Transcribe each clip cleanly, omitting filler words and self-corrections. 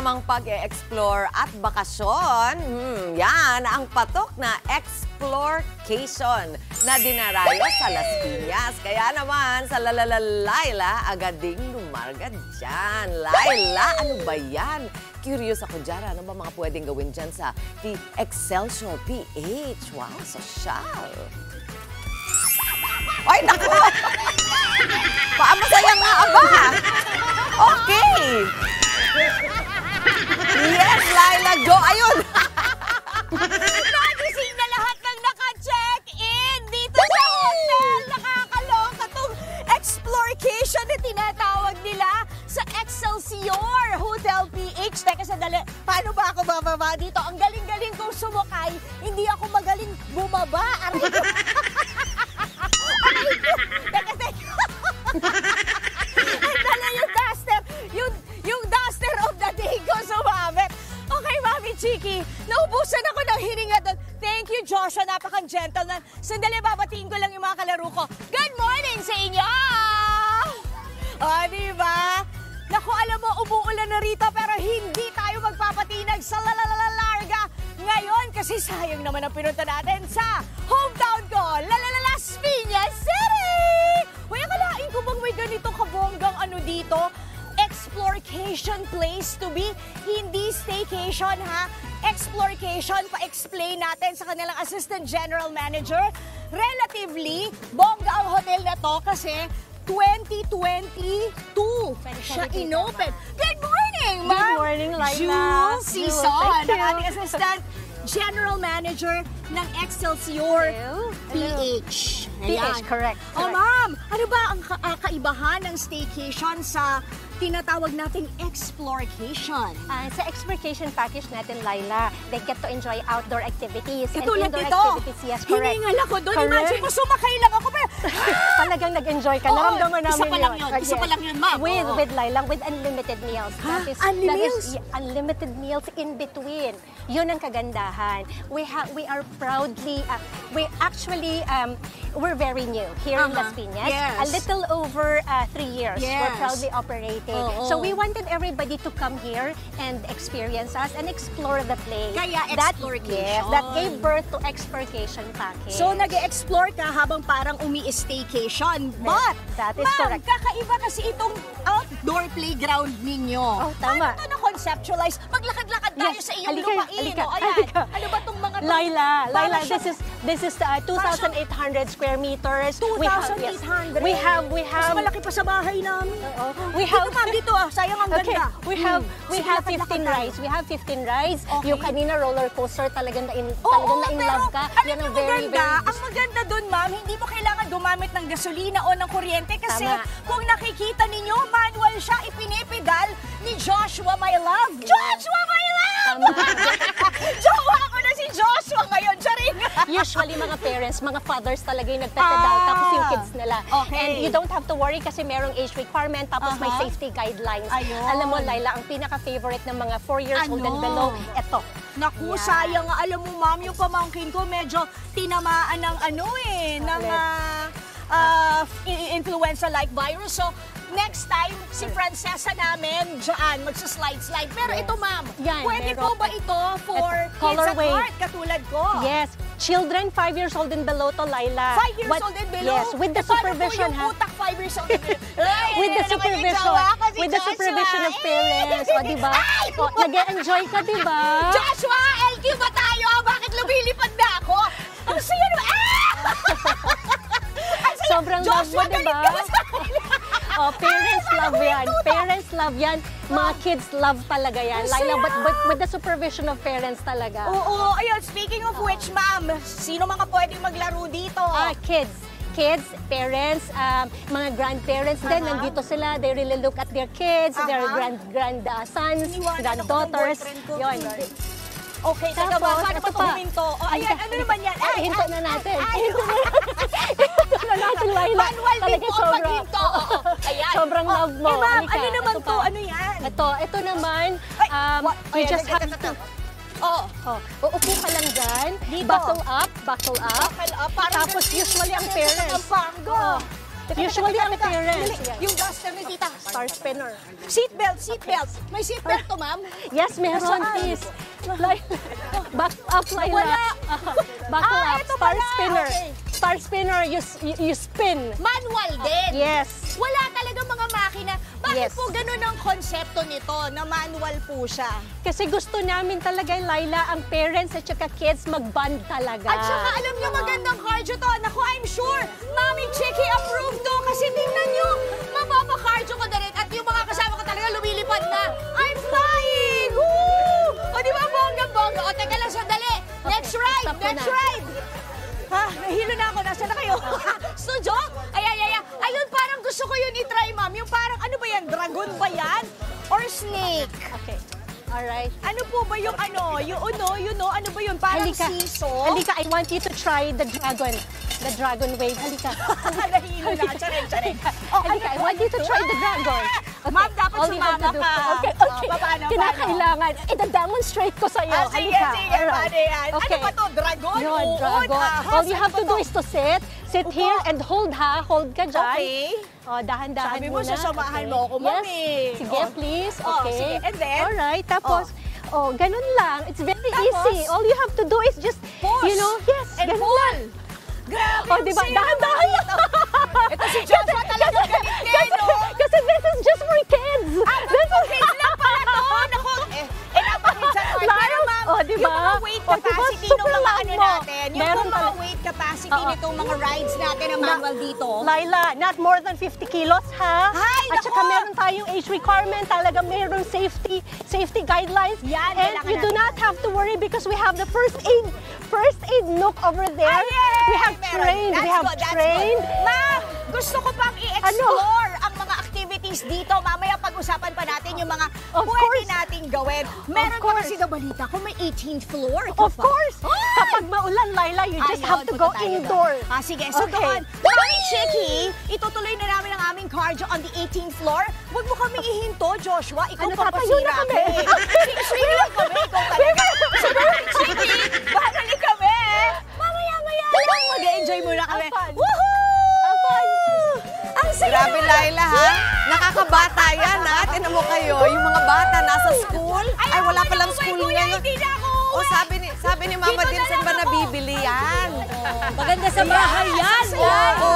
tamang pag-e-explore at bakasyon, yan ang patok na Explorcation na dinarayo sa Las Piñas. Kaya naman, sa Laila, agad ding lumarga dyan. Laila, ano ba yan? Curious ako dyan, ano ba mga pwedeng gawin dyan sa The Excelsior PH? Wow, social! Ay, naku! Masaya nga aba! Okay! Yes, Laila, go! Ayun! Nagising na lahat ng naka-check-in dito sa hotel. Nakakaloka tong Explorcation na tinatawag nila sa Excelsior Hotel PH. Teka, sandali. Paano ba ako bababa dito? Ang galing-galing kong sumakay. Hindi ako magaling bumaba. Aray ko. Aray ko. Teka. Andala yung duster. Yung duster of the day ko sumabit. Okay, Mami Chiki. Naubusan ako ng hininga doon. Thank you, Joshua. Napaka-gentleman. Sandali, babatiin ko lang yung mga kalaro ko. Good morning sa inyo! Diba? Naku, alam mo, umuulan na rito pero hindi tayo magpapatinag sa larga ngayon kasi sayang naman ang pinunta natin sa hometown ko, Las Piñas City! Uy, akalain ko bang may ganito kabonggang ano dito? Explorcation place to be, hindi staycation ha. Explorcation, pa-explain natin sa kanilang Assistant General Manager. Relatively, bongga ang hotel na to kasi 2022 siya inopen. Good morning, ma'am! Good morning, Laila. Jules Sison, Thank you. ang ating Assistant General Manager ng Excelsior PH. PH, correct. Oh, ma'am, ano ba ang kaibahan ng staycation sa tinatawag nating Explorcation? Sa Explorcation package natin, Laila, they get to enjoy outdoor activities Katulad and indoor nito. activities. Yes, correct. Hiningal ako doon. Correct. Imagine mo, sumakay lang ako. Pero, Talagang nag-enjoy ka. Oo, Naramdaman namin isa pa lang yun. Yes. Isa pa lang yun, ma'am. Oo. With Laila, with unlimited meals. Ha? That is unlimited meals in between. Yun ang kagandahan. We are proudly, we're very new here in Las Piñas. Yes. A little over 3 years. Yes. We're proudly operating. Oo. So we wanted everybody to come here and experience us and explore the place. Kaya Explorcation. Yes, that gave birth to Explorcation package. So, nag-explore ka habang parang umi-staycation. But, That is ma'am, correct. kakaiba kasi itong outdoor playground ninyo. Oh, tama. Paano ito na-conceptualize? Maglakad-lakad tayo Yes, sa iyong halika, lupain. halika, O, ayan. halika. Ano ba itong mga... Laila, Para this is 2,800 square meters. 2,800. We have Mas malaki pa sa bahay namin. we have Dito, ma'am, dito. Sayang ang Okay, ganda. we have Sige, 15 lakad-lakad rides. We have 15 rides. Okay. Yung kanina roller coaster talagang na in pero love ka. alam niyo ang maganda doon, ma'am, hindi mo kailangan gumamit ng gasolina o ng kuryente kasi Tama. kung nakikita ninyo, manual siya, ipinipedal ni Joshua, my love. Joshua, my love! Tama. Jowa ko na si Joshua ngayon, charing! Usually mga parents, mga fathers talaga yung nagpapedal tapos yung kids nila. Okay. And you don't have to worry kasi merong age requirement tapos may safety guidelines. Ayun. Alam mo, Laila, ang pinaka-favorite ng mga 4 years old and below, eto. Naku, Yan. sayang nga. Alam mo, ma'am, yung pamangkin ko medyo tinamaan ng ng influenza-like virus. So, next time, si Francesa namin dyan, magsa-slide-slide. Pero ito, ma'am, Yan, pwede meron. po ba ito for Ito, kids colorway. at heart, katulad ko? Yes, children 5 years old and below to, Laila. 5 years old and below? Yes, with the supervision, Paano po yung utak 5 years old and below? Ay, With the ano naman yung supervision, jowa ko, si with the Joshua? supervision of parents, o diba? O, nag-e-enjoy ka, diba? Joshua, LQ ba tayo? Bakit lumilipad na ako? Ang saya naman. Ang saya. Sobrang love mo, Joshua, diba? galit ka ba sa akin? Oh, parents love yan. Parents love yan. Mga kids love talaga yan. Ang Laila, saya. but with the supervision of parents talaga. Oo, ayun. Speaking of which, ma'am, sino mga pwedeng maglaro dito? Kids, parents, mga grandparents din, nandito sila. They really look at their kids, their grandsons, Iniwanan ako ng granddaughters. boyfriend ko. Yun. Okay, taga Tapos, ba? Paano ito ba pa. huminto? O, ayan, ano naman yan? Hinto na natin. Ay, Hinto na natin, Laila. manual din Talaga po ang paghinto. Oo, ayan. Sobrang Oh, love mo. Eh, ma'am, Halika, ano naman ito to? pa. Ano yan? Ito naman, you just have to... Oh, Uupo ka lang dyan, Dito. buckle up. buckle up. Parang Tapos ganun usually ang yung parents. Pampanga. Usually ang parents. Dali. Yung duster ni tita. Star spinner. Seatbelt, seatbelt. May seatbelt to, ma'am? Yes, meron, Nasaan? please. Back up, Laila. Wala. Buckle up. Ito Star pala. spinner. Okay. Star spinner, you spin. Manual din. Yes. Wala talaga mga makina. Bakit Yes. po ganun ang konsepto nito na manual po siya? Kasi gusto namin talaga, Laila, ang parents at saka kids mag-bond talaga. At saka alam niyo magandang cardio to. Naku, I'm sure Mami Chicky approved to kasi tingnan niyo, mapapakardio ko na rin at yung mga kasama ko talaga lumilipad na. I'm flying! Woo! O di ba bongga-bongga? O teka lang, sandali. Next ride! stop ko Next na. ride! Ha, nahilo na ako. Nasaan na kayo? Studio? Ayun, parang gusto ko yun i-try, ma'am. Yung parang, ano ba yan? Dragon ba yan? Or snake? Okay. Alright. Ano po ba yung ano? Ano ba yun? Parang Halika. seesaw? Halika, I want you to try the dragon. The dragon wave. Halika. Nahilo na. Charing. Halika, I want you to try the dragon. Okay. Ma'am, dapat all you have sumama to do- ka. Okay. Paano? Kinakailangan. Ida-demonstrate ko sa'yo. Sige, Halika. sige. Alright. Paano yan? Okay. Ano ba to? Dragon? Yun, Uod? dragon. Ahas? All you have Ano to ba do is to sit Upo. here and hold ha. Hold ka dyan. Okay. Dahan-dahan Sabi mo, muna. sasamahan Okay. mo ako, Yes. mami. Sige, Oh. please. Oh, Okay. sige. And then? Alright, tapos, ganun lang. It's very easy. All you have to do is just, Push. you know, yes, And ganun pull. lang. Grabe Oh, yung diba? sino Dahan-dahan naman ito. Ito si Joshua talaga galit din, no? Kasi this is just for kids. This is Kids lang pala to. Naku, napakid sa part. Pero ma'am, Oh, diba? yung mga weight Oh, diba? capacity ng Super mga loud ano mo. natin, yung Meron mga talaga. weight capacity Oo. nitong mga rides natin na manual dito. Laila, not more than 50 kilos, ha? Ay, At saka nako! meron tayong age requirement, talaga meron safety guidelines. Yan, And kailangan you do natin. not have to worry because we have the first aid nook over there. Ay, yay! We have Meron. trained, That's we have good, that's trained. good. Ma'am, gusto ko pang i-explore ang mga activities dito. Mamaya pag-usapan pa natin yung mga Of pwede course. nating gawin. Meron pa course. kasi na balita kung may 18th floor. Of course! Ay! Kapag maulan, Laila, you just Ayun, have to punta go tayo indoor. doon. Sige. So Okay. doon, Mami Chicky, itutuloy na namin ang aming cardio on the 18th floor. Huwag mo kaming ihinto, Joshua. Ikaw Ano, tatayo na papasira kami. Sige lang kami. Ikaw talaga. So, Mami Chicky, babalik kami. Mamaya-maya lang. Mag-enjoy muna kami. Have fun. Woohoo! Ang saya Grabe, naman. Laila, ha? Nakakabata yan, ha? Tinan mo kayo, yung mga bata nasa school. Ay, wala palang school ngayon. Hindi na ako O, sabi ni Mama Dito din, na saan lang ba ako. nabibili yan? Maganda sa bahay yan. Oo.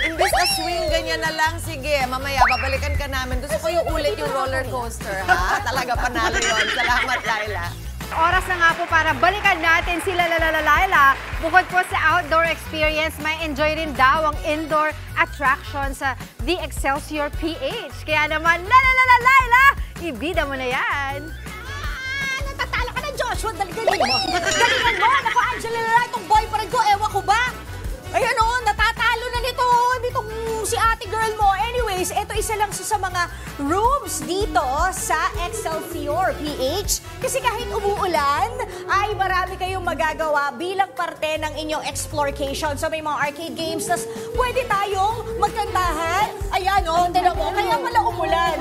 Imbes na swing, ganyan na lang. Sige, mamaya, babalikan ka namin. Gusto ko yung ulit yung roller coaster, ha? Talaga panalo yun. Salamat, Laila. Oras na nga po para balikan natin sila Laila. Bukod po sa outdoor experience, may enjoy rin daw ang indoor attraction sa The Excelsior PH. Kaya naman, Laila, ibida mo na yan. Natatalo ka na, Joshua. Galingan mo. Galingan mo. Naku, Angela, itong boyfriend ko, ewan ko ba? Ayan o, natatalo na nitong si ate girl mo. Anyways, ito isa lang sa mga rooms dito sa Excelsior PH. Kasi kahit umuulan, ay marami kayong magagawa bilang parte ng inyong explorcation. So may mga arcade games, tas pwede tayong magkantahan. Ayan o, tinan mo, kaya pala umulan.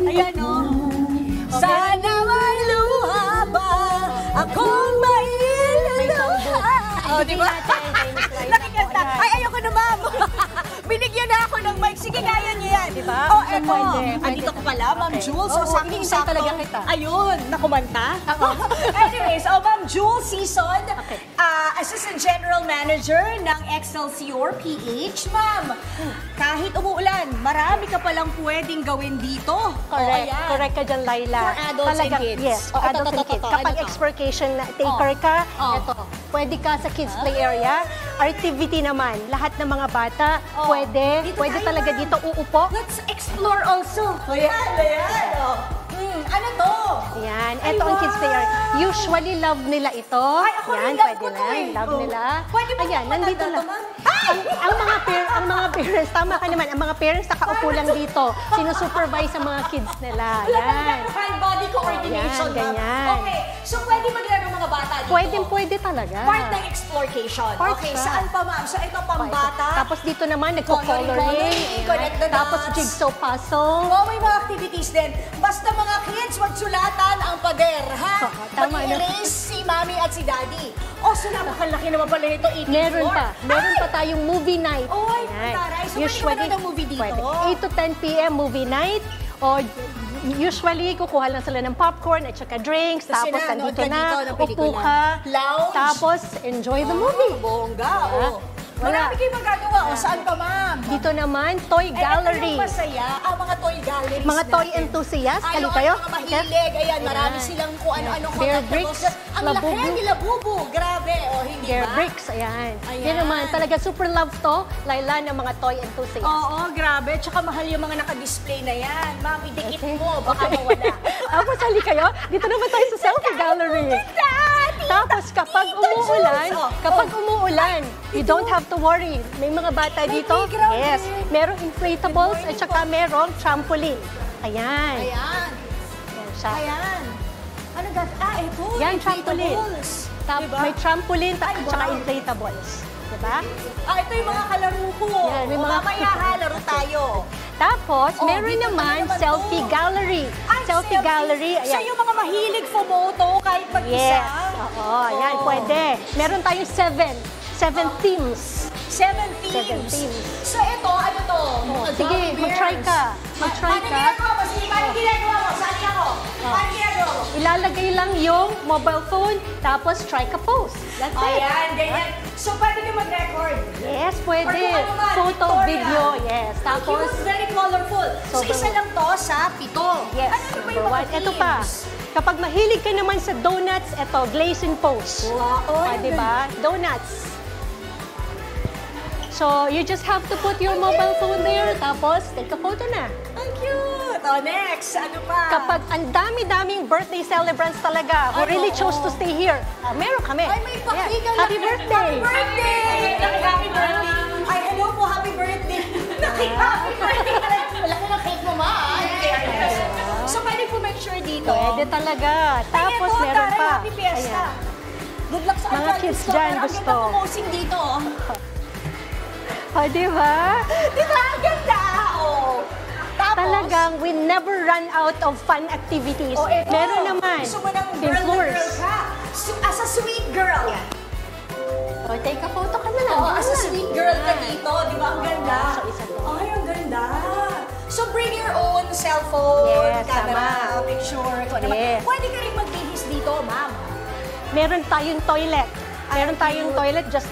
Ayan o. Sana may luha ba akong mailuha. Oh, di ba? Nakikita. Ay, ayoko na, ma'am. Binigyan na ako ng mic. Sige, kaya niyo yan. Di ba? Oh, Pwede, eto. pwede. Andito ko pala, Ma'am Okay. Jules. So, Oo, saktong-sakto. hinihintay talaga kita. Ayun, nakumanta. Anyways, Ma'am Jules Season, Okay. Assistant General Manager ng Excelsior PH. Ma'am, kahit umuulan, marami ka palang pwedeng gawin dito. Correct. Oh, ayan. Correct ka dyan, Laila. For adults and kids. Yes, for Oh, adults and kids. Ano Kapag to? exploration taker ka, Oh. eto, pwede ka sa kids play area. Activity naman, lahat ng mga bata, Oh. pwede. Dito Pwede tayo, talaga ma'am. dito uupo. Let's explore also. Ayan. Oh. Ano to? Yan, eto ang kids play area. Usually, love nila ito. Ay, ako rin, Yan, love pwede ko to na. eh. Love Oh. nila. Pwede ba Ayan, kung nandito matanda lang. to, ma'am? Ang mga parents, tama ka naman, ang mga parents nakaupo lang dito. Sinusupervise ang mga kids nila. Yan. Hand-body coordination. Yan, ganyan. Okay, So, pwede maglaro mga bata dito? Pwede talaga. Part ng exploration. Part Okay, siya. saan pa, ma'am? So, ito pambata. Tapos dito naman, Coloring, nagko-coloring. connect the Tapos dots. jigsaw puzzle. Oh, may mga activities din. Basta mga kids, magsulatan ang pader, ha? Tama, no? Mag-erase si mami at si daddy. Oh, so napakalaki naman pala ito, 18 Meron floor. pa. Meron pa tayong movie night. Oy, Ayan. taray. So, pwede ka manood ng movie dito? Pwede. 8 to 10 p.m. movie night. O usually, kukuha lang sila ng popcorn at saka drinks. Tapos Tapos nanood nandito ka dito na, ng upo pelikula. ka. Lounge. Tapos enjoy the movie. Bongga, Diba? oh. Wala. Marami kayong magagawa. O, saan pa, ma'am? Dito naman, toy gallery. Ito yung masaya. Mga toy galleries Mga toy natin. enthusiast. Ayun, Hali kayo. mga mahilig. Ayan, marami Ayan. silang kung ano-ano Bear collectibles. bricks, Ang labubu. laki nila, bubu. Grabe. O, hindi Bear ba? bricks, ayan. Ayan. Yan naman, talaga super love to, Laila, ng mga toy enthusiasts. Oo, grabe. Tsaka mahal yung mga naka-display na yan. Ma'am, idikit mo. Baka mawala. Tapos hali kayo, dito naman tayo sa selfie gallery. Tapos kapag umuulan, you don't have to worry. May mga bata May dito. playground Yes. din. Merong inflatables at saka merong trampoline. Ayan. Ayan. Ayan siya. Ayan. Ano gat? Ito. Yan, trampoline. inflatables. Diba? May trampoline at Ay, saka wow. inflatables. Diba? Ito yung mga kalaro ko. Yan, may mga- Mamaya ha, laro tayo. Tapos, Oh, meron dito naman naman selfie to. gallery. Ay, Selfie gallery. So Ayan. yung mga mahilig pumoto kahit mag-isa. Yes. Oo, yan, pwede. Meron tayong 7 themes. 7 7 teams. teams. So ito, ano to? Mga sige, gummy mag-try bears. ka. Mag-try Paano ka. ginagawa mo? Sige, paano ginagawa mo? Saan ako? Paano ginagawa mo? Ilalagay lang yung mobile phone, tapos strike a pose. That's it. Ayan, ganyan. So pwede ka mag-record. Yes, Or pwede. kung ano man, Photo, pictorial. video, yes. Tapos, Cute, very colorful. So Sobrang- isa lang to sa 7. yes, Ano pa number yung mga 1. Ito pa. teams? Kapag mahilig ka naman sa donuts, ito, glazing pose. Wow. Diba? Donuts. So, you just have to put your mobile phone there, tapos take a photo na. Ang cute. Oh, next. Ano pa? Kapag ang dami-daming birthday celebrants talaga who Ay, really oo. chose to stay here, meron kami. Ay, may pakik. Yeah. Happy birthday! Happy birthday! Happy birthday! Ay, hello po, happy birthday! Happy birthday! Malaki ng cake mo, ma. So, pwede po make sure dito. Pwede talaga. Tapos Ay, ito, meron taray, pa. Happy Fiesta. Ayan. Good luck sa Mga advance kids ko, dyan, pero gusto. Ang ganda promoting dito. O, di ba? Di ba? Ang ganda. Oh. Tapos, Talagang we never run out of fun activities. oh, ito. Meron naman. Gusto mo ng Team girl na floors. girl ka. As a sweet girl. O, take a photo ka na lang. Oo, as a Ganun. sweet girl ka Yan. dito. Di ba? Ang ganda. So, isa to. Ay, ang ganda. So, bring your own cellphone, Yes, camera, tama. picture. Kung ano Yes. Pwede ka rin magbihis dito, ma'am. Meron tayong toilet. Meron tayong toilet just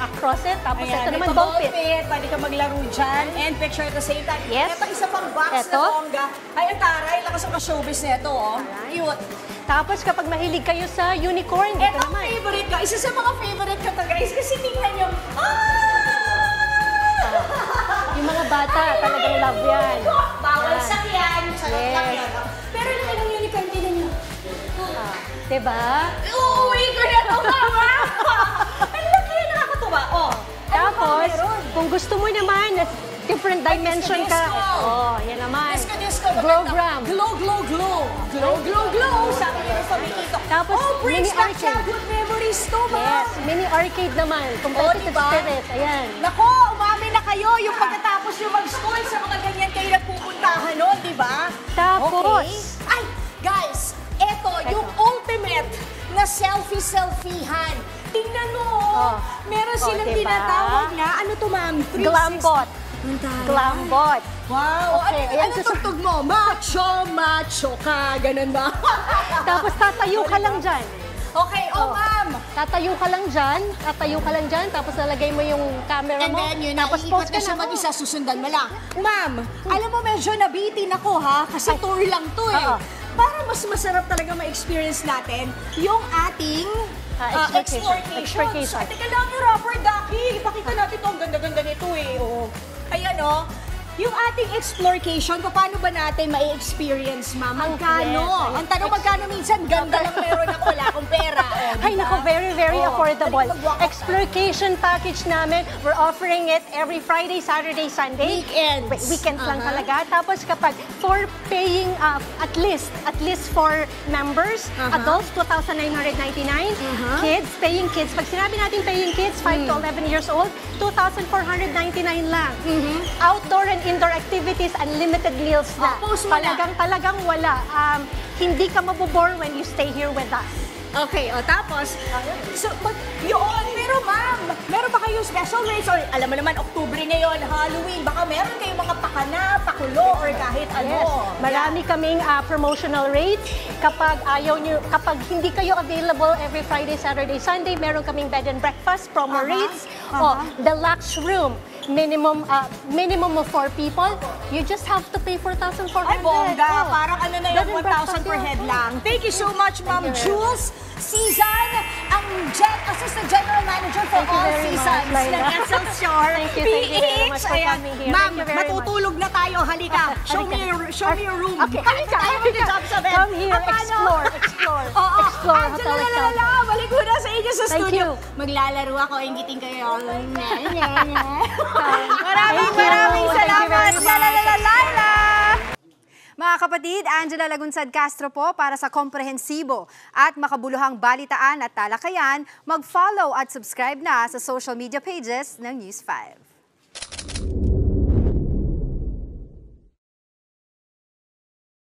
across it. Tapos ito may naman ball ball pit. pit. Pwede ka maglaro dyan and picture at the same time. Yes. Ito isa pang box Ito. na bongga. Ay, ang taray. Lakas ang showbiz na ito, oh. Cute. Tapos kapag mahilig kayo sa unicorn, dito Ito ang naman. favorite ko. Isa sa mga favorite ko to, guys. Kasi tingnan nyo. Yung mga bata, talagang love yan. Bawal Yan. sakyan. Sarap lang Yes. yun. Pero laki ng unicorn, tingnan nyo. Diba? Uuwi ko na ito, mama! Ang laki, nakakatuwa. Oh, Tapos, meron? kung gusto mo naman, na different dimension ka. disco. Oh, yan naman. Disco, disco. Program. Glow, glow, glow. Glow, glow, glow. Sabi niyo sa Mikito. Tapos, oh, brings mini back arcade. childhood memories to, ma'am. Yes, mini arcade naman. Competitive diba? spirit. Ayan. Nako, umami na kayo. Yung pagkatapos yung mag-school, sa mga ganyan kayo nagpupuntahan nun, di ba? Tapos, Okay. Ay, guys, eto, yung ultimate na selfie-selfiehan. Tingnan mo, Oh. meron Oh, silang diba? tinatawag na, ano to, ma'am? 360. Glambot. Ang taray. Glambot. Wow, Okay, ayan, ano susunod. tugtog mo? Macho, macho ka, ganun ba? Tapos tatayo ka lang dyan. Okay, ma'am. Tatayo ka lang dyan, tapos nalagay mo yung camera And mo. then yun, tapos naiikot post na ka siya na. mag-isa, susundan mo lang. Ma'am, alam mo medyo nabitin ako ha, kasi tour lang to eh. Oo. Para mas masarap talaga ma-experience natin yung ating exploration. So, teka lang yung rubber ducky. Ipakita natin to, ang ganda-ganda nito eh. Oh. Ayan oh. yung ating Explorcation, paano ba natin ma-experience, ma'am? Magkano? Yes, Ang tanong magkano minsan, ganda lang meron ako, wala akong pera. Ay, nako, very affordable. Dali, mag-walk ako. Exploration package namin, we're offering it every Friday, Saturday, Sunday. Weekends. Weekends lang talaga. Tapos kapag for paying, at least for members, adults, 2,999. Kids, paying kids. Pag sinabi natin paying kids, 5 to 11 years old, 2,499 lang. Outdoor and indoor activities, unlimited meals na. Post mo na. Talagang wala. Hindi ka mabobore when you stay here with us. Okay, tapos, so, yun, pero ma'am, meron ba kayong special rates? Or alam mo naman, Oktubre ngayon, Halloween, baka meron kayong mga pakana, pakulo, or kahit ano. Yes, marami kaming promotional rates. Kapag kapag hindi kayo available every Friday, Saturday, Sunday, meron kaming bed and breakfast, promo rates. Deluxe room, minimum of 4 people. You just have to pay 4,400. Ay, bongga. Oh. Parang ano na Bed yung and breakfast 1,000 per yun. head lang. Thank you so much, Ma'am Thank you very Jules Season, ang Assistant General Manager for Thank you all very much, seasons Laila. ng Excelsior Thank you very much for Ayan. coming here. Ma'am, Thank you very much. matutulog na tayo. Halika. Show me your room. Okay, halika. Tayo mag-job sa bed. Come here, Paano? explore. Oo. Explore Angela, Hotel Excel. balik ko na sa inyo sa Thank studio. you. Maglalaro ako, ingitin kayo. Maraming Thank you. salamat, Thank you very much. Laila! Mga kapatid, Angela Lagunsad Castro po para sa komprehensibo at makabuluhang balitaan at talakayan. Mag-follow at subscribe na sa social media pages ng News 5.